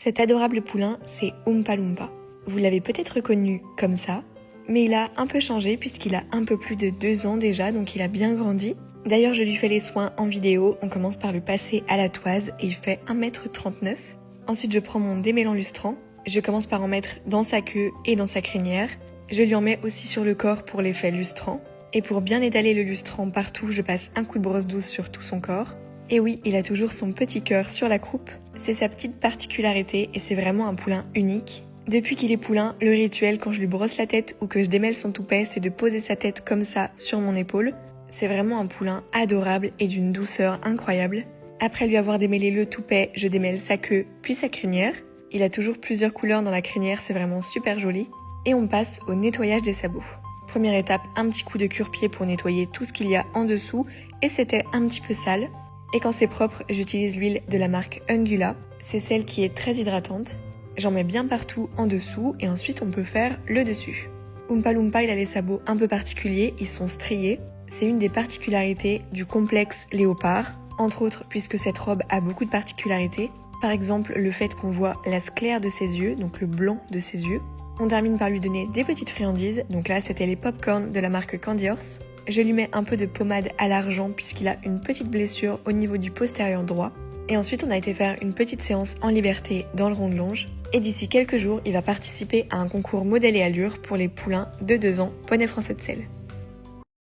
Cet adorable poulain, c'est Oompa Loompa. Vous l'avez peut-être reconnu comme ça, mais il a un peu changé puisqu'il a un peu plus de 2 ans déjà, donc il a bien grandi. D'ailleurs, je lui fais les soins en vidéo. On commence par le passer à la toise et il fait 1,39 m. Ensuite, je prends mon démêlant lustrant. Je commence par en mettre dans sa queue et dans sa crinière. Je lui en mets aussi sur le corps pour l'effet lustrant. Et pour bien étaler le lustrant partout, je passe un coup de brosse douce sur tout son corps. Et oui, il a toujours son petit cœur sur la croupe. C'est sa petite particularité et c'est vraiment un poulain unique. Depuis qu'il est poulain, le rituel quand je lui brosse la tête ou que je démêle son toupet, c'est de poser sa tête comme ça sur mon épaule. C'est vraiment un poulain adorable et d'une douceur incroyable. Après lui avoir démêlé le toupet, je démêle sa queue puis sa crinière. Il a toujours plusieurs couleurs dans la crinière, c'est vraiment super joli. Et on passe au nettoyage des sabots. Première étape, un petit coup de cure-pied pour nettoyer tout ce qu'il y a en dessous et c'était un petit peu sale. Et quand c'est propre, j'utilise l'huile de la marque Ungula. C'est celle qui est très hydratante. J'en mets bien partout en dessous et ensuite on peut faire le dessus. Oompa Loompa, il a les sabots un peu particuliers, ils sont striés. C'est une des particularités du complexe léopard, entre autres puisque cette robe a beaucoup de particularités. Par exemple, le fait qu'on voit la sclère de ses yeux, donc le blanc de ses yeux. On termine par lui donner des petites friandises, donc là c'était les pop-corn de la marque Candy Horse. Je lui mets un peu de pommade à l'argent puisqu'il a une petite blessure au niveau du postérieur droit. Et ensuite on a été faire une petite séance en liberté dans le rond de Longe. Et d'ici quelques jours, il va participer à un concours modèle et allure pour les poulains de 2 ans, poney français de selle.